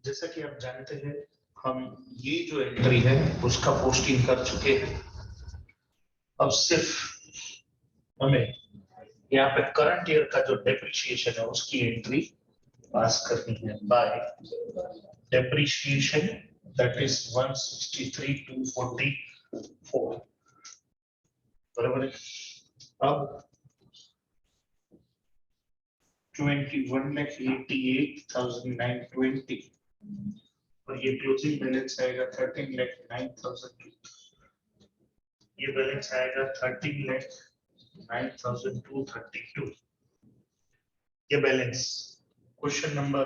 जैसा कि आप जानते हैं, हम ये जो एंट्री है उसका पोस्टिंग कर चुके हैं। अब सिर्फ हमें यहाँ पे करंट ईयर का जो डेप्रिसिएशन है उसकी एंट्री पास करनी है बाय डेप्रिसिएशन, दैट इज 163,244 बराबर है। अब 21,88,920 और ये क्लोजिंग बैलेंस आएगा 13,09,000। ये बैलेंस आएगा 13,09,232। ये बैलेंस क्वेश्चन नंबर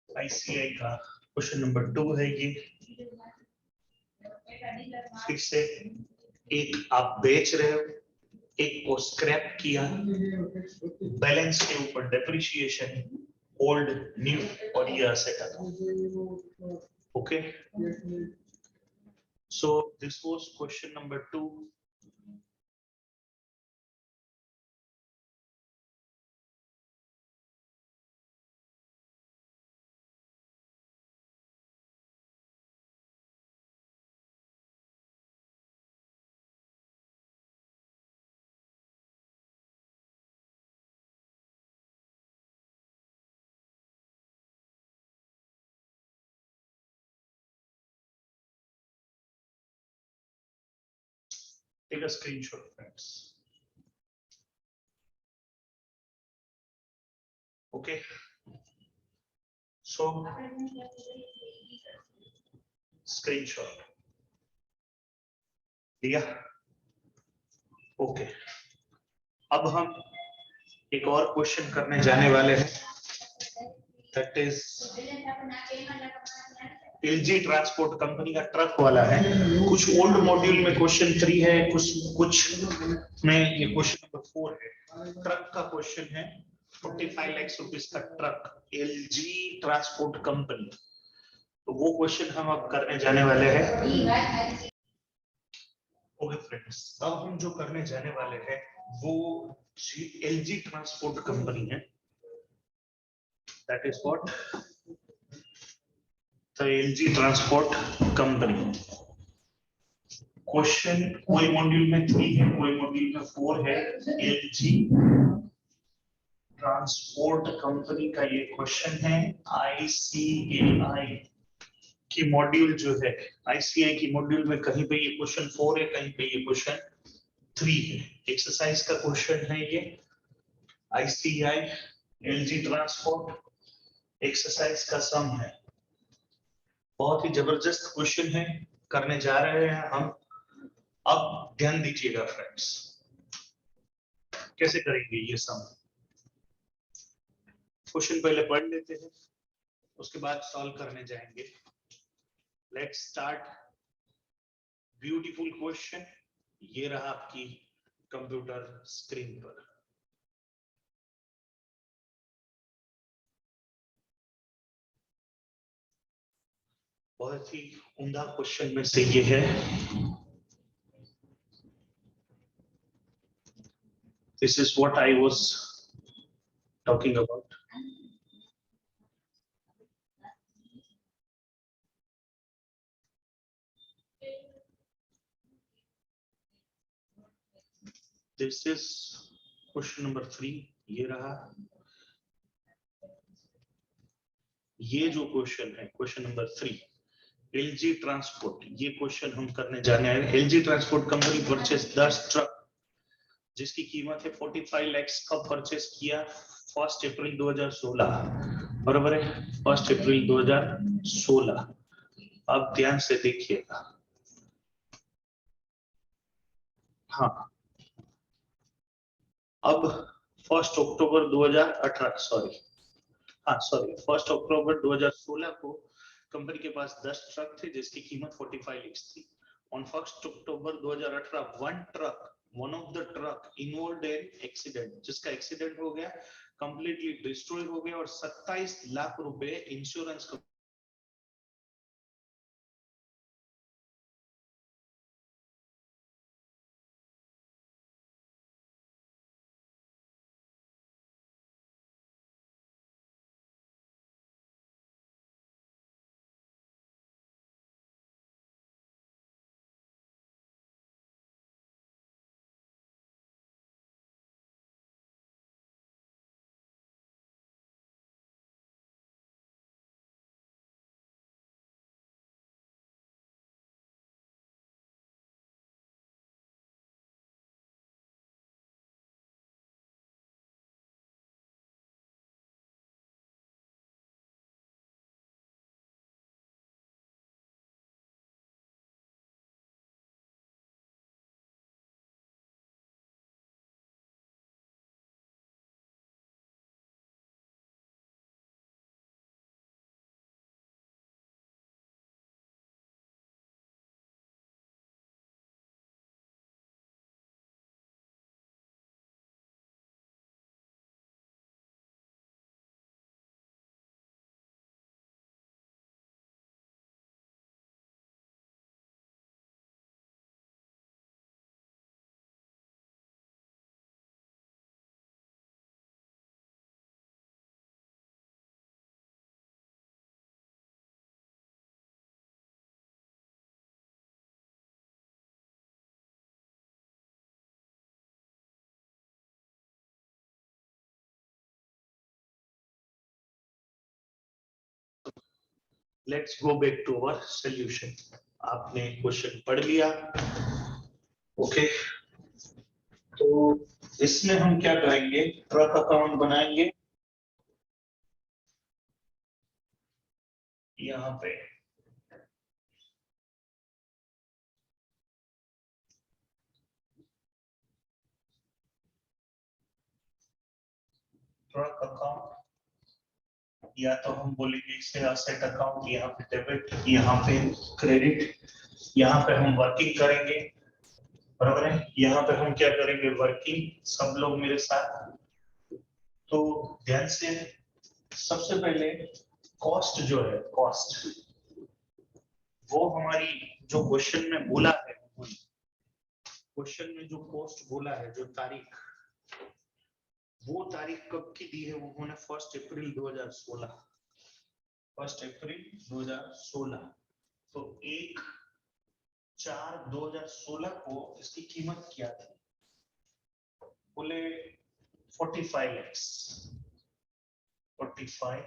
आईसीआई का क्वेश्चन नंबर 2 है। ये फिर से एक आप बेच रहे हो, एक को स्क्रैप किया, बैलेंस के ऊपर डेप्रिसिएशन, ओल्ड न्यू और ये asset account. Okay, so this was question number 2. Take a screenshot, friends. Okay, so screenshot लिया। ओके, अब हम एक और क्वेश्चन करने जाने वाले हैं, that is LG transport company का ट्रक वाला है। कुछ ओल्ड मॉड्यूल में क्वेश्चन 3 है, कुछ में ये क्वेश्चन नंबर 4 है। ट्रक का क्वेश्चन है 45 लाख रुपीस का ट्रक, एलजी ट्रांसपोर्ट कंपनी। तो वो क्वेश्चन हम अब करने जाने वाले हैं। ओके फ्रेंड्स, अब हम जो करने जाने वाले हैं वो एलजी ट्रांसपोर्ट कंपनी है, that is what the LG transport company. Question कोई मॉड्यूल में 3 है, कोई मॉड्यूल में 4 है। एलजी ट्रांसपोर्ट कंपनी का ये क्वेश्चन है। आईसीएआई की मॉड्यूल जो है, आईसीआई की मॉड्यूल में कहीं पे ये क्वेश्चन 4 है, कहीं पे ये क्वेश्चन 3 है। एक्सरसाइज का क्वेश्चन है ये, आईसीआई एलजी ट्रांसपोर्ट, एक्सरसाइज का सम है। बहुत ही जबरदस्त क्वेश्चन है, करने जा रहे हैं हम। अब ध्यान दीजिएगा फ्रेंड्स, कैसे करेंगे ये सम। क्वेश्चन पहले पढ़ लेते हैं, उसके बाद सॉल्व करने जाएंगे। Let's start. ब्यूटीफुल क्वेश्चन, ये रहा आपकी कंप्यूटर स्क्रीन पर। बहुत ही उम्दा क्वेश्चन में से ये है। This is what I was talking about. This is question number 3, ये रहा। ये जो क्वेश्चन है क्वेश्चन नंबर 3, एलजी ट्रांसपोर्ट, ये क्वेश्चन हम करने जाने आए। LG transport company purchase 10 truck जिसकी कीमत है 45 लाख। कब परचेस किया? 1 अप्रैल 2016, बराबर है 1 अप्रैल 2016। अब ध्यान से देखिएगा। हाँ, अब 1 अक्टूबर 2018 सॉरी 1 अक्टूबर 2016 को कंपनी के पास 10 ट्रक थे जिसकी कीमत 45 लाख थी। On 1 October 2018 one of the truck involved in accident, जिसका एक्सीडेंट हो गया, कंप्लीटली डिस्ट्रॉय हो गया और 27 लाख रुपए insurance let's go back to our solution. आपने क्वेश्चन पढ़ लिया, ओके। तो इसमें हम क्या करेंगे, ट्रक अकाउंट बनाएंगे यहाँ पे। ट्रक अकाउंट, या तो हम बोलेंगे इसे असेट अकाउंट, यहाँ पे डेबिट, यहाँ पे क्रेडिट। यहाँ पे हम वर्किंग करेंगे, बराबर है। यहाँ पे हम क्या करेंगे, वर्किंग। सब लोग मेरे साथ। तो ध्यान से, सबसे पहले कॉस्ट जो है, कॉस्ट, वो हमारी जो क्वेश्चन में बोला है, क्वेश्चन में जो कॉस्ट बोला है, जो तारीख, वो तारीख कब की दी है, उन्होंने 1 अप्रैल 2016, 1 अप्रैल 2016। तो 1/4/2016 को इसकी कीमत क्या थी, बोले 45 lakhs, 45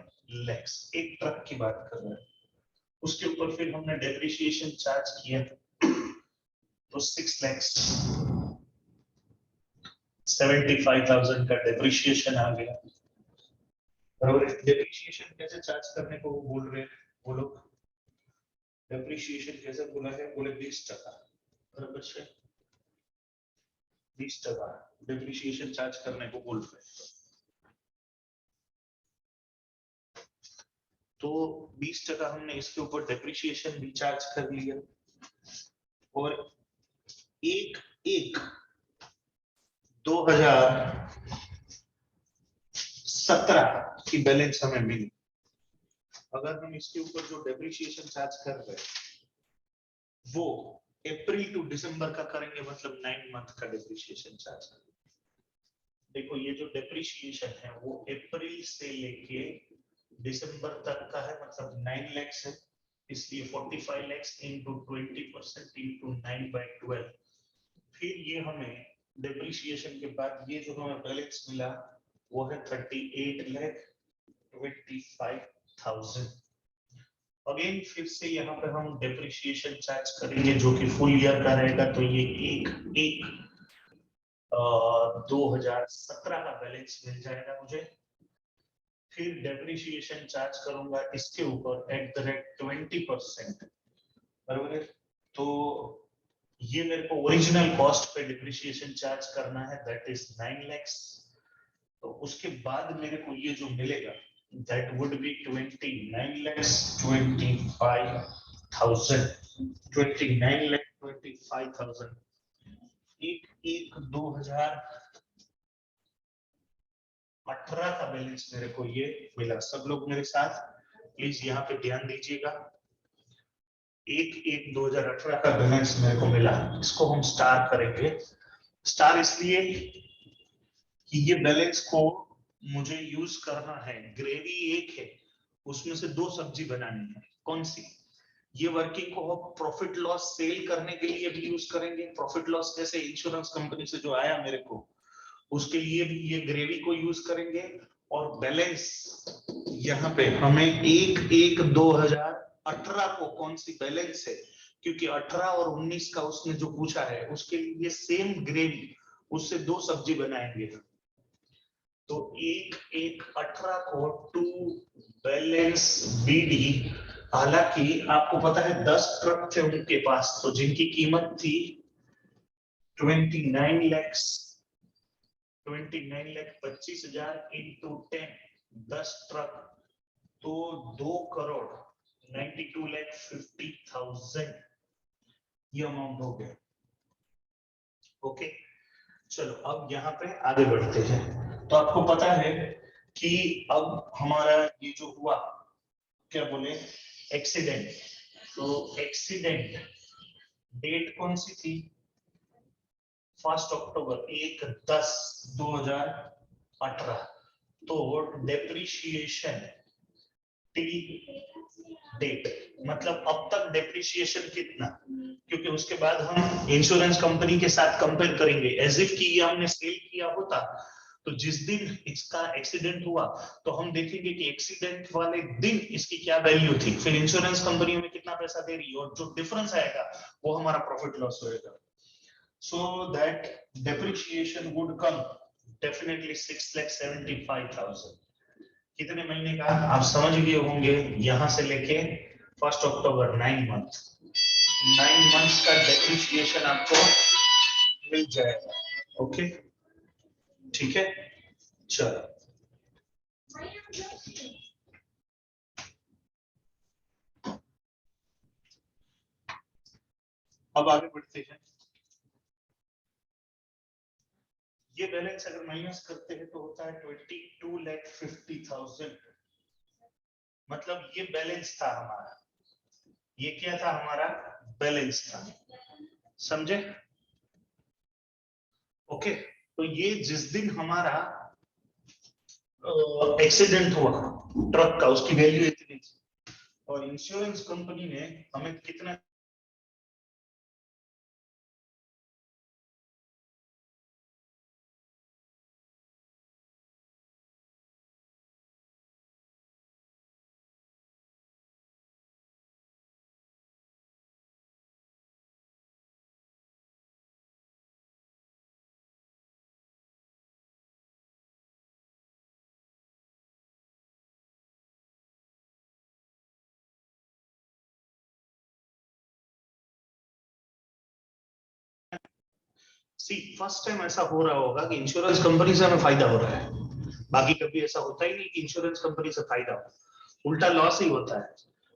lakhs एक ट्रक की बात कर रहे हैं। उसके ऊपर फिर हमने डेप्रिसिएशन चार्ज किया तो 6 lakhs, 75,000 का डेप्रिसिएशन आ गया। बराबर। डेप्रिसिएशन कैसे चार्ज करने को वो बोल रहे हैं, वो लोग डेप्रिसिएशन कैसे बोला है, बोले 20%, बराबर से 20% डेप्रिसिएशन चार्ज करने को बोल रहे हैं। तो 20% हमने इसके ऊपर डेप्रिसिएशन भी चार्ज कर लिया, और 1/1/2017 की बैलेंस हमें मिली। अगर हम इसके ऊपर जो डेप्रिसिएशन चार्ज कर रहे हैं वो अप्रैल टू दिसंबर का करेंगे, मतलब 9 मंथ का डेप्रिसिएशन चार्ज करेंगे। देखो ये जो डेप्रिसिएशन है वो अप्रैल से लेके दिसंबर तक का है, मतलब 9 lakhs है, इसलिए 45 lakhs into 20% into 9/12। फिर ये हमें डेप्रिसिएशन के बाद ये जो हमें बैलेंस मिला वो है 38,25,000। अगेन फिर से यहाँ पे हम डेप्रिसिएशन चार्ज करेंगे जो कि फुल ईयर का रहेगा, तो ये 1/1/2017 का बैलेंस मिल जाएगा मुझे। फिर डेप्रिसिएशन चार्ज करूंगा इसके ऊपर @20%, बराबर है। तो ये मेरे को ओरिजिनल कॉस्ट पे डिप्रिसिएशन चार्ज करना है, दैट इज 9 lakhs। तो उसके बाद मेरे को ये जो मिलेगा that would be 29,25,000, 29,25,000। 1/1/2018 का बैलेंस मेरे को ये मिला। सब लोग मेरे साथ प्लीज यहाँ पे ध्यान दीजिएगा। 1/1/2018 का बैलेंस मेरे को मिला, इसको हम स्टार करेंगे। स्टार इसलिए कि ये बैलेंस को मुझे यूज करना है, ग्रेवी एक है, उसमें से 2 सब्जी बनानी है। कौन सी? ये वर्किंग को हम प्रॉफिट लॉस सेल करने के लिए भी यूज करेंगे। प्रॉफिट लॉस जैसे इंश्योरेंस कंपनी से जो आया मेरे को, उसके लिए भी ये ग्रेवी को यूज करेंगे। और बैलेंस यहाँ पे हमें 1/1/2018 को कौन सी बैलेंस है, क्योंकि 18 और 19 का उसने जो पूछा है उसके लिए सेम ग्रेवी, उससे 2 सब्जी बनाएंगे। तो 1/1/18 को टू बैलेंस बीडी। हालांकि आपको पता है 10 ट्रक थे उनके पास, तो जिनकी कीमत थी 29 lakhs, 29,25,000 into 10, 10 ट्रक, तो 2,92,50,000 ये अमाउंट हो गया। ओके, चलो अब यहाँ पे आगे बढ़ते हैं। तो आपको पता है कि अब हमारा ये जो हुआ, क्या बोले, एक्सीडेंट। तो एक्सीडेंट डेट कौन सी थी, 1 अक्टूबर, 1/10/2018। तो डेप्रिसिएशन टिल डेट, मतलब अब तक डेप्रिसिएशन कितना, क्योंकि उसके बाद हम इंश्योरेंस कंपनी के साथ कंपेयर करेंगे एज इफ कि ये हमने सेल किया होता तो जिस दिन इसका एक्सीडेंट हुआ तो हम देखेंगे कि एक्सीडेंट वाले दिन इसकी क्या वैल्यू थी, फिर इंश्योरेंस कंपनी में कितना पैसा दे रही है और जो डिफरेंस आएगा वो हमारा प्रॉफिट लॉस होएगा. So that depreciation would come definitely 6,75,000. कितने महीने का आप समझ गए होंगे, यहां से लेके 1 अक्टूबर 9 मंथ, 9 मंथ्स का डेप्रिसिएशन आपको मिल जाएगा. ओके ठीक है, चलो अब आगे बढ़ते हैं. ये बैलेंस अगर माइनस करते हैं तो होता है 22,50,000. मतलब ये बैलेंस था हमारा, ये क्या था हमारा बैलेंस था, समझे? ओके तो ये जिस दिन हमारा एक्सीडेंट हुआ ट्रक का, उसकी वैल्यू इतनी थी और इंश्योरेंस कंपनी ने हमें कितना फर्स्ट टाइम ऐसा हो रहा होगा कि इंश्योरेंस कंपनी से हमें फायदा हो रहा है. बाकी कभी ऐसा होता ही नहीं कि इंश्योरेंस कंपनी से फायदा हो, उल्टा लॉस ही होता है.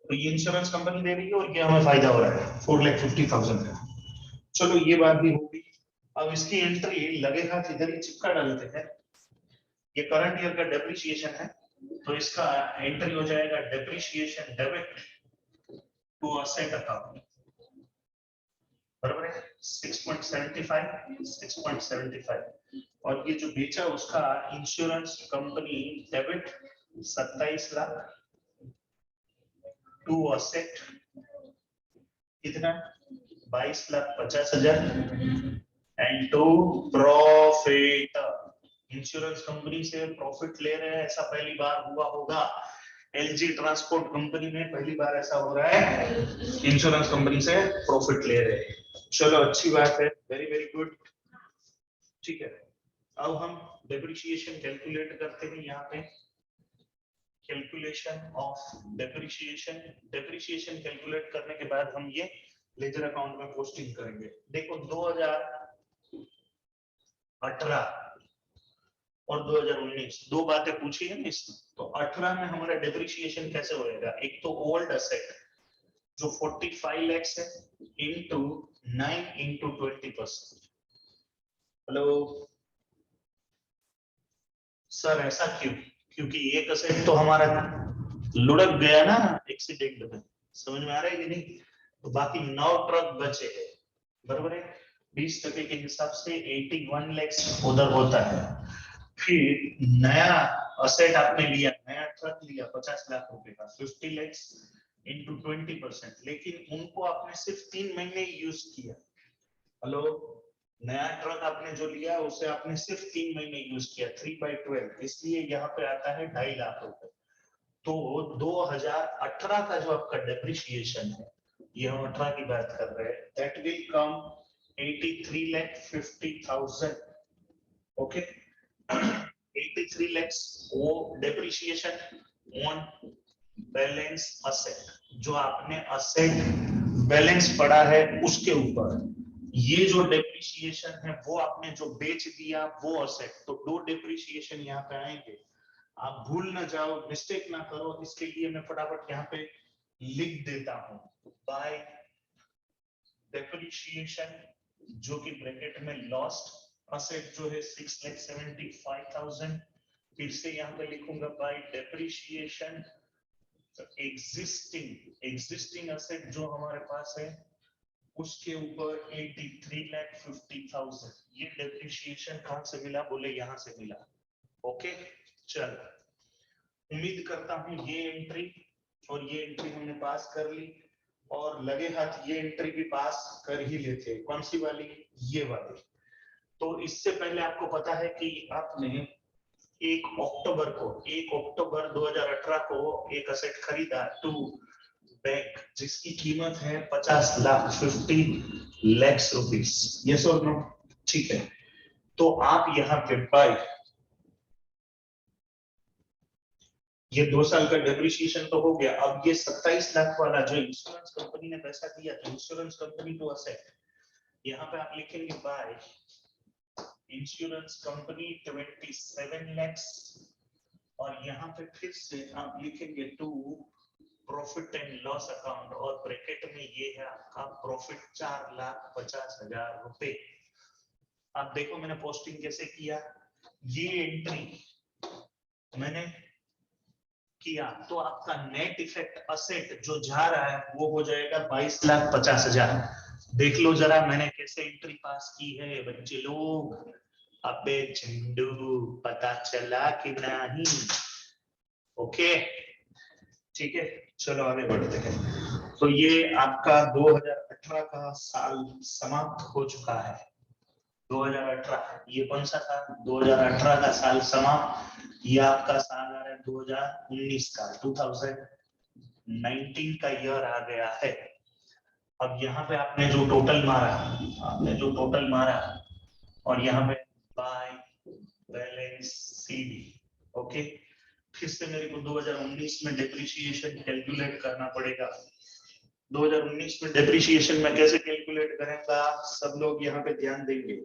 तो ये इंश्योरेंस कंपनी दे रही है और ये हमें फायदा हो रहा है 4,50,000 का. चलो ये बात भी होगी. अब इसकी एंट्री लगे हाथ इधर ही चिपका डालते हैं. ये करंट ईयर का डेप्रिसिएशन है तो इसका एंट्री हो जाएगा depreciation debit to asset account, बराबर है 6.75 और ये जो बेचा उसका insurance company debit 27 lakh to asset कितना 22,50,000 and to profit. Insurance company से प्रॉफिट ले रहे हैं, ऐसा पहली बार हुआ होगा. एलजी ट्रांसपोर्ट कंपनी में पहली बार ऐसा हो रहा है, इंश्योरेंस कंपनी से प्रॉफिट ले रहे हैं. चलो अच्छी बात है, वेरी वेरी गुड. ठीक है अब हम डेप्रिसिएशन कैलकुलेट करते हैं. यहाँ पे calculation of depreciation, depreciation calculate करने के बाद हम ये लेजर अकाउंट में पोस्टिंग करेंगे. देखो 2018 और 2019 दो बातें पूछी है ना इसमें. तो 18 में हमारा डेप्रिसिएशन कैसे होएगा, एक तो ओल्ड असेट जो 45 लाख है इनटू 9 इंटू 20%. हेलो सर ऐसा क्यों? क्योंकि एक असेट तो हमारा लुढ़क गया ना एक्सीडेंट में, समझ में आ रहा है कि नहीं? तो बाकी 9 ट्रक बचे हैं, बराबर है. 20% के हिसाब से 81 लाख उधर होता है. फिर नया असेट आपने लिया, नया ट्रक लिया 50 लाख रुपए का, 50 लाख इंटू 20%, लेकिन उनको आपने सिर्फ 3 महीने यूज किया. हेलो नया ट्रक आपने जो लिया उसे आपने सिर्फ 3 महीने यूज किया, 3/12, इसलिए यहाँ पे आता है 2.5 लाख रुपए. तो 2018 का जो आपका डेप्रिसिएशन है, ये हम 18 की बात कर रहे हैं, that will come 83,50,000. Okay 83 lakhs वो डेप्रिसिएशन ऑन बैलेंस असेट, जो आपने असेट बैलेंस पड़ा है उसके ऊपर. ये जो डेप्रिसिएशन है वो आपने जो बेच दिया वो असेट. तो 2 डेप्रिसिएशन यहाँ पे आएंगे, आप भूल ना जाओ, मिस्टेक ना करो, इसके लिए मैं फटाफट यहाँ पे लिख देता हूं. बाय डेप्रिसिएशन जो कि ब्रैकेट में लॉस्ट असेट जो है 6,75,000, फिर से यहाँ पे लिखूंगा बाय डेप्रिसिएशन एग्जिस्टिंग असेट जो हमारे पास है उसके ऊपर 83,50,000. ये डेप्रिसिएशन कहां से मिला, बोले यहां से मिला. ओके चलो उम्मीद करता हूं ये एंट्री और ये एंट्री हमने पास कर ली, और लगे हाथ ये एंट्री भी पास कर ही लेते. कौन सी वाली, ये वाली. तो इससे पहले आपको पता है कि आपने 1 अक्टूबर 2018 को एक असेट खरीदा टू बैंक जिसकी कीमत है 50 लाख 50 लाख रुपीस। यस और नो? ठीक है, तो आप यहाँ पे बाय, ये 2 साल का डेप्रिसिएशन तो हो गया। अब ये 27 लाख वाला जो इंश्योरेंस कंपनी ने पैसा दिया, इंश्योरेंस कंपनी टू असेट, यहाँ पे आप लिखेंगे बाय इंश्योरेंस कंपनी 27 lakhs, और यहाँ पे फिर से आप लिखेंगे to profit and loss account, और ब्रैकेट में ये है आपका प्रॉफिट 4,50,000 रुपए। आप देखो मैंने पोस्टिंग कैसे किया, ये एंट्री मैंने किया तो आपका नेट इफेक्ट असेट जो जा रहा है वो हो जाएगा 22,50,000। देख लो जरा मैंने कैसे एंट्री पास की है बच्चे लोग। अबे झंडू पता चला कि नहीं? ओके ठीक है, चलो आगे बढ़ते हैं। तो ये आपका 2018 का साल समाप्त हो चुका है। 2018 ये कौन सा था? 2018 का साल समाप्त। ये आपका साल आ रहा है 2019 का, 2019 का ईयर आ गया है। अब यहाँ पे आपने जो टोटल मारा, और यहाँ पे बाय बैलेंस सीडी। ओके, फिर से मेरे को 2019 में डेप्रिसिएशन कैलकुलेट करना पड़ेगा। 2019 में डेप्रिसिएशन में कैसे कैलकुलेट करेंगे? सब लोग यहाँ पे ध्यान देंगे।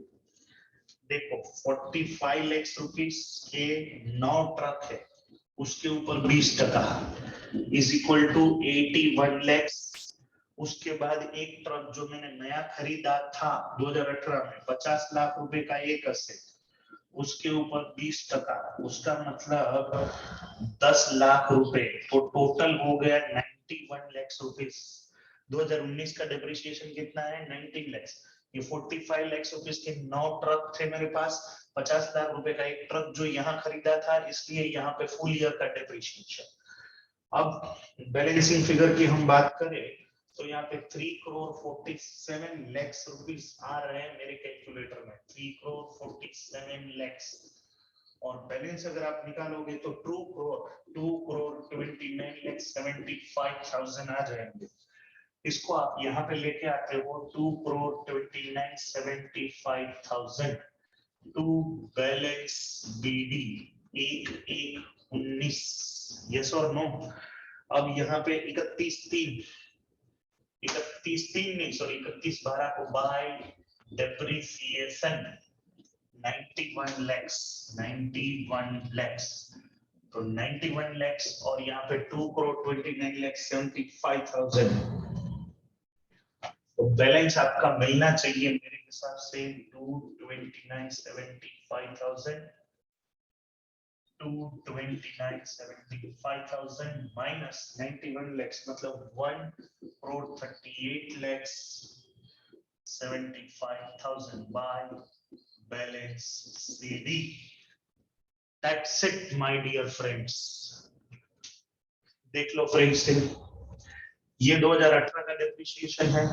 देखो 45 लाख रुपीस के 9 ट्रक है, उसके ऊपर 20% इज इक्वल टू 81 लाख। उसके बाद एक ट्रक जो मैंने नया खरीदा था 2018 में 50 लाख रुपए का एक असेट, उसके ऊपर 20%, उसका मतलब 10 लाख रुपए, तो टोटल हो गया 91 लाख रुपीस। 2019 का डेप्रिसिएशन कितना है? 19 लाख। ये 45 लाख रुपीस के 9 ट्रक थे मेरे पास, 50 लाख रुपए का एक ट्रक जो यहाँ खरीदा था, इसलिए यहाँ पे फुल ईयर का डेप्रिसिएशन। अब बैलेंसिंग फिगर की हम बात करें तो यहाँ पे 3,47 लाख रुपीस आ रहे हैं मेरे कैलकुलेटर में, 3,47 लाख। और बैलेंस अगर आप निकालोगे तो 2,29,75,000 आ जाएंगे। इसको आप यहाँ पे लेके आते हो 2,29,75,000 टू बैलेंस बीडी 1/1/19। यस और नो? अब यहाँ पे 31/12 को बाय डेप्रिसिएशन 91 lakhs, तो 91 lakhs और यहाँ पे 2,29,75,000। तो बैलेंस आपका मिलना चाहिए मेरे हिसाब से 229,75,000 माइनस 91 lakhs, मतलब 1,38,75,000 by balance CD. That's it, my dear friends. देख लो फ्रेंड्स, ये 2018 का डेप्रिसिएशन है,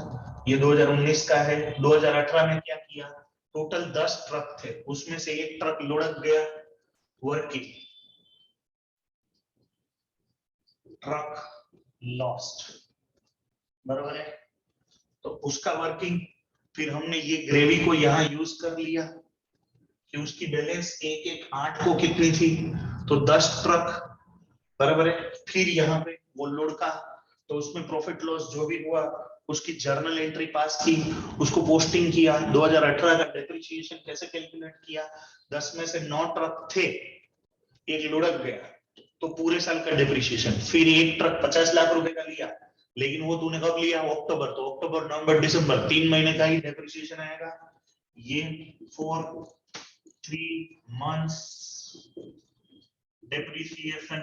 ये 2019 का है। 2018 में क्या किया? टोटल 10 ट्रक थे, उसमें से एक ट्रक लुढ़क गया, वर्किंग ट्रक लॉस्ट, बराबर है? तो उसका वर्किंग, फिर हमने ये ग्रेवी को यहाँ यूज कर लिया कि उसकी बैलेंस 1/1/8 को कितनी थी, तो 10 ट्रक, बराबर है? फिर यहाँ पे वो लुढ़का, तो उसमें प्रॉफिट लॉस जो भी हुआ उसकी जर्नल एंट्री पास की, उसको पोस्टिंग किया। 2018 का डेप्रिसिएशन कैसे कैलकुलेट किया? 10 में से 9 ट्रक थे, एक लुढ़क गया, तो पूरे साल का डेप्रिसिएशन। फिर एक ट्रक 50 लाख रुपए का लिया, लेकिन वो तूने कब लिया? अक्टूबर, तो अक्टूबर नवंबर दिसंबर 3 महीने का ही डेप्रिसिएशन आएगा। ये 3 months डेप्रिसिएशन।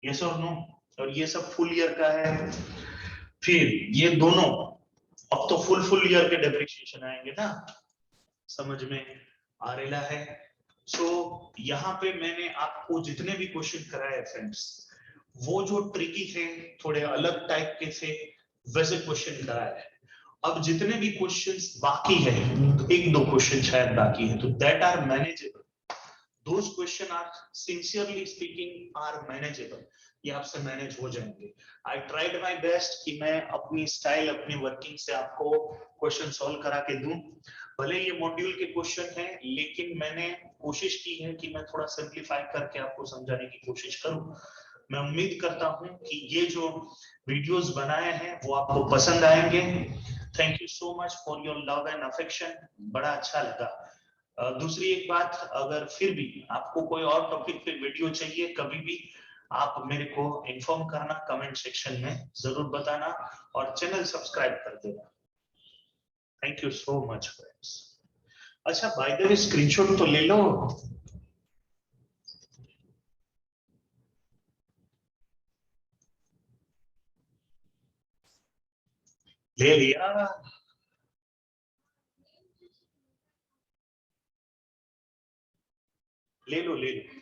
यस और नो? और ये सब फुल ईयर का है। फिर ये दोनों अब तो फुल ईयर के डेप्रिसिएशन आएंगे ना, समझ में आ रहा है? सो यहाँ पे मैंने आपको जितने भी क्वेश्चन कराए फ्रेंड्स, वो जो ट्रिकी थे, थोड़े अलग टाइप के थे, वैसे क्वेश्चन कराए। अब जितने भी क्वेश्चंस बाकी है, एक दो क्वेश्चन शायद बाकी है, तो that are manageable, those question are sincerely speaking are manageable, ये आपसे मैनेज हो जाएंगे। I tried my best कि मैं अपनी स्टाइल, अपनी वर्किंग से आपको क्वेश्चन सॉल्व करा के दूं। भले ये मॉड्यूल के क्वेश्चन हैं, लेकिन मैंने कोशिश की है कि मैं थोड़ा सिंप्लीफाई करके आपको समझाने की कोशिश करूं। मैं उम्मीद करता हूं कि ये जो वीडियोस बनाए हैं वो आपको पसंद आएंगे। Thank you so much for your love and affection, बड़ा अच्छा लगा। दूसरी एक बात, अगर फिर भी आपको कोई और टॉपिक पे वीडियो चाहिए, कभी भी आप मेरे को इन्फॉर्म करना, कमेंट सेक्शन में जरूर बताना और चैनल सब्सक्राइब कर देना। Thank you so much friends. अच्छा, बाय द वे स्क्रीनशॉट तो ले लो। ले लिया? ले लो ले लो।